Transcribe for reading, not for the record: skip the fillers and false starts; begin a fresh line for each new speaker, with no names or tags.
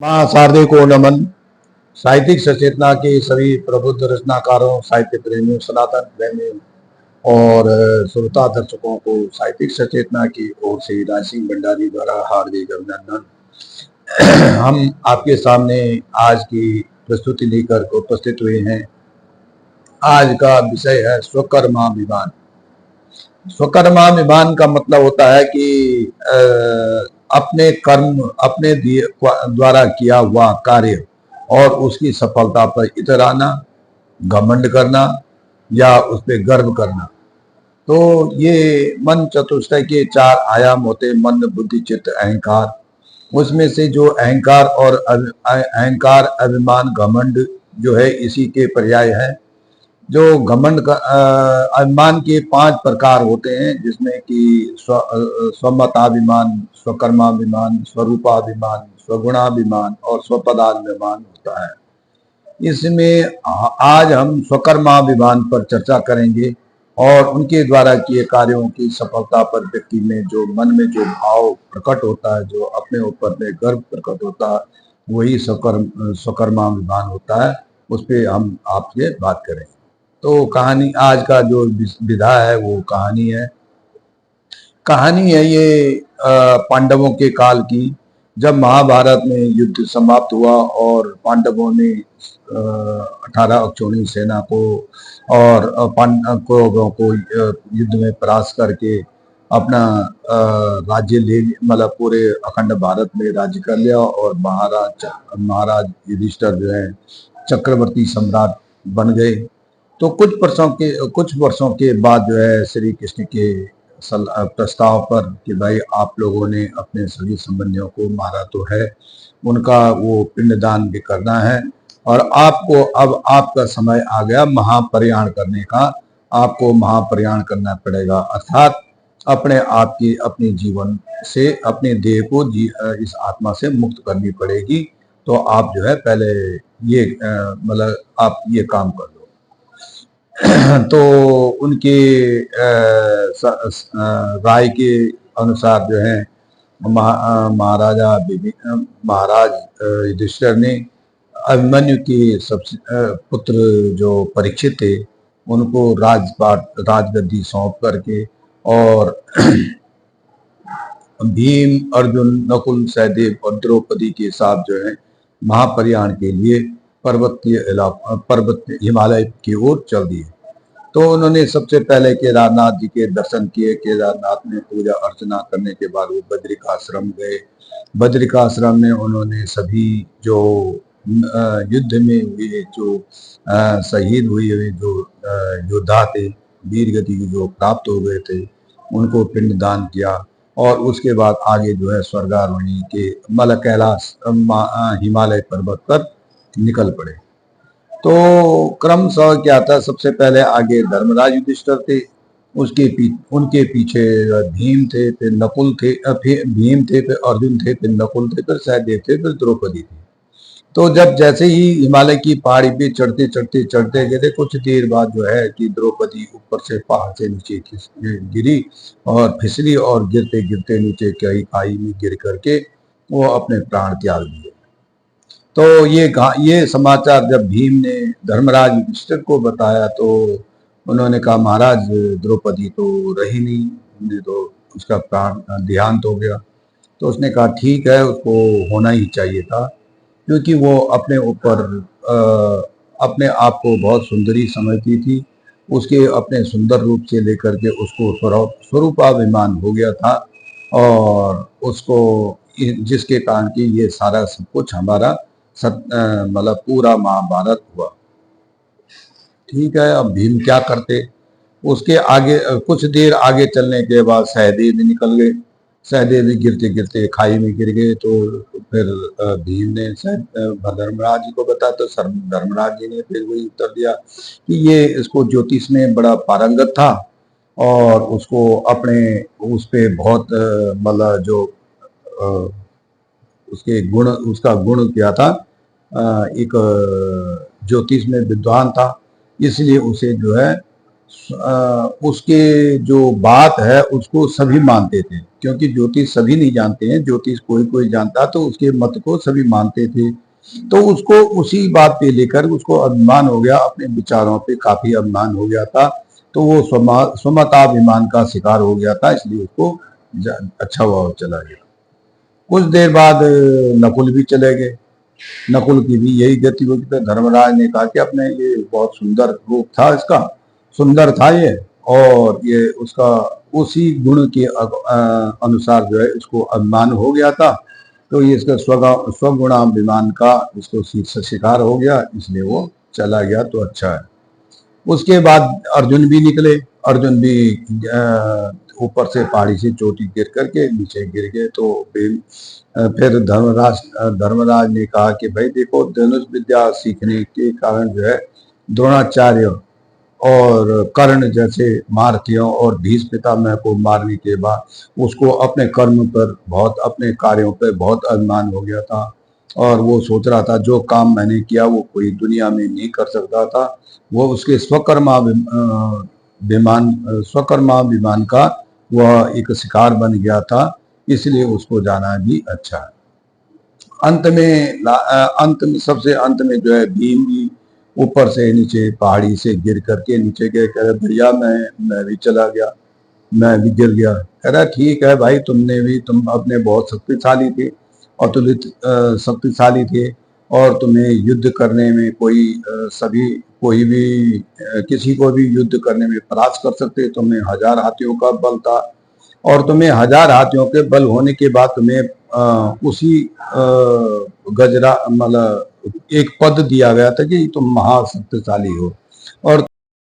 माँ शारदे को नमन। साहित्यिक सचेतना के सभी प्रबुद्ध रचनाकारों, साहित्य प्रेमियों, सनातन प्रेमियों और श्रोता दर्शकों को साहित्यिक सचेतना की ओर से राज सिंह भंडारी द्वारा हार्दिक अभिनंदन। हम आपके सामने आज की प्रस्तुति लेकर उपस्थित हुए हैं। आज का विषय है स्वकर्माभिमान। स्वकर्माभिमान का मतलब होता है कि अपने कर्म, अपने द्वारा किया हुआ कार्य और उसकी सफलता पर इतराना, घमंड करना या उस पर गर्व करना। तो ये मन चतुष्टय के चार आयाम होते, मन, बुद्धि, चित्त, अहंकार। उसमें से जो अहंकार और अहंकार, अभिमान, घमंड जो है इसी के पर्याय है। जो घमंड का अभिमान के 5 प्रकार होते हैं, जिसमें कि स्वमताभिमान, स्वकर्माभिमान, स्वरूपाभिमान, स्वगुणाभिमान और स्वपदाभिमान होता है। इसमें आज हम स्वकर्माभिमान पर चर्चा करेंगे और उनके द्वारा किए कार्यों की सफलता पर व्यक्ति में जो मन में जो भाव प्रकट होता है, जो अपने ऊपर में गर्व प्रकट होता है, वही स्वकर्माभिमान होता है। उस पर हम आपसे बात करेंगे। तो कहानी, आज का जो विधा है वो कहानी है ये पांडवों के काल की, जब महाभारत में युद्ध समाप्त हुआ और पांडवों ने 18 अक्षौणी सेना को और कौरवों को युद्ध में परास्त करके अपना राज्य ले, मतलब पूरे अखंड भारत में राज्य कर लिया और महाराज युधिष्ठिर जो है चक्रवर्ती सम्राट बन गए। तो कुछ वर्षों के बाद जो है श्री कृष्ण के प्रस्ताव पर कि भाई आप लोगों ने अपने सभी संबंधियों को मारा तो है, उनका वो पिंडदान भी करना है और आपको अब आपका समय आ गया महाप्रयाण करने का। आपको महाप्रयाण करना पड़ेगा, अर्थात अपने आप की, अपने जीवन से, अपने देह को इस आत्मा से मुक्त करनी पड़ेगी। तो आप जो है पहले ये मतलब आप ये काम कर लो। तो उनके राय के अनुसार जो है महाराज युधिष्ठिर ने अभिमन्यु के सबसे पुत्र जो परीक्षित थे उनको राजगद्दी सौंप करके और भीम, अर्जुन, नकुल, सहदेव और द्रौपदी के साथ जो है महाप्रयाण के लिए पर्वत हिमालय की ओर चल दिए। तो उन्होंने सबसे पहले केदारनाथ जी के दर्शन किए। केदारनाथ में पूजा अर्चना करने के बाद वो बद्रिकाश्रम गए। बद्रिकाश्रम में उन्होंने सभी जो युद्ध में हुए, जो शहीद हुए जो योद्धा थे, वीर गति जो प्राप्त हो गए थे, उनको पिंडदान किया और उसके बाद आगे जो है स्वर्गारोहणी के कैलाश हिमालय पर्वत पर निकल पड़े। तो क्रमशः क्या था, सबसे पहले आगे धर्मराज युधिष्ठिर थे, उनके पीछे भीम थे, फिर नकुल थे, फिर भीम थे, फिर अर्जुन थे, फिर नकुल थे, फिर सहदेव थे, फिर द्रौपदी थी। तो जब जैसे ही हिमालय की पहाड़ी पे चढ़ते गए थे, कुछ देर बाद जो है कि द्रौपदी ऊपर से पहाड़ से नीचे गिरी और फिसली और गिरते गिरते नीचे कई खाई में गिर करके वो अपने प्राण त्याग दिए। तो ये समाचार जब भीम ने धर्मराज युधिष्ठिर को बताया तो उन्होंने कहा महाराज द्रौपदी तो रही नहीं, तो उसका प्राण देहांत हो गया। तो उसने कहा ठीक है, उसको होना ही चाहिए था, क्योंकि वो अपने ऊपर अपने आप को बहुत सुंदरी समझती थी। उसके अपने सुंदर रूप से लेकर के उसको स्वरूपाभिमान हो गया था और उसको जिसके कारण कि ये सारा सब कुछ हमारा मतलब पूरा महाभारत हुआ। ठीक है, अब भीम क्या करते। उसके आगे कुछ देर आगे चलने के बाद सहदेव भी निकल गए। सहदेव भी गिरते गिरते खाई में गिर गए। तो फिर भीम ने धर्मराज जी को बताया तो धर्मराज जी ने फिर वही उत्तर दिया कि ये इसको ज्योतिष में बड़ा पारंगत था और उसको अपने उस पे बहुत मतलब जो उसके गुण, उसका गुण क्या था, एक ज्योतिष में विद्वान था, इसलिए उसे जो है उसके जो बात है उसको सभी मानते थे, क्योंकि ज्योतिष सभी नहीं जानते हैं, ज्योतिष कोई कोई जानता, तो उसके मत को सभी मानते थे। तो उसको उसी बात पे लेकर उसको अभिमान हो गया, अपने विचारों पे काफी अभिमान हो गया था। तो वो स्वमताभिमान का शिकार हो गया था, इसलिए उसको अच्छा हुआ चला गया। कुछ देर बाद नकुल भी चले गए। नकुल की भी यही गति होगी। तो धर्मराज ने कहा कि अपने ये बहुत सुंदर रूप था, इसका सुंदर था ये, और ये उसका उसी गुण के अनुसार जो है इसको अभिमान हो गया था। तो ये इसका स्वगुणाभिमान का इसको शिकार हो गया, इसलिए वो चला गया। तो अच्छा है। उसके बाद अर्जुन भी निकले। अर्जुन भी ऊपर से पहाड़ी से चोटी गिर करके नीचे गिर गए। तो फिर धर्मराज ने कहा कि भाई देखो, धनुष विद्या सीखने के कारण जो है द्रोणाचार्य और कर्ण जैसे मारथियों और भीष्म पितामह को मारने के बाद उसको अपने कर्म पर बहुत, अपने कार्यों पर बहुत अभिमान हो गया था। और वो सोच रहा था जो काम मैंने किया वो कोई दुनिया में नहीं कर सकता था। वो उसके स्वकर्माभिमान का वह एक शिकार बन गया था, इसलिए उसको जाना भी अच्छा है। अंत में सबसे अंत में जो है भीम भी ऊपर से नीचे पहाड़ी से गिर करके नीचे गए। कह रहे भैया मैं भी चला गया, मैं भी गिर गया। कह रहा ठीक है भाई, तुम अपने बहुत शक्तिशाली थे, और तुम शक्तिशाली थे, और तुम्हें युद्ध करने में कोई भी किसी को भी युद्ध करने में परास्त कर सकते। तुम्हें 1000 हाथियों का बल था, और तुम्हें 1000 हाथियों के बल होने के बाद तुम्हें उसी गजरा मतलब एक पद दिया गया था कि तुम महाशक्तिशाली हो। और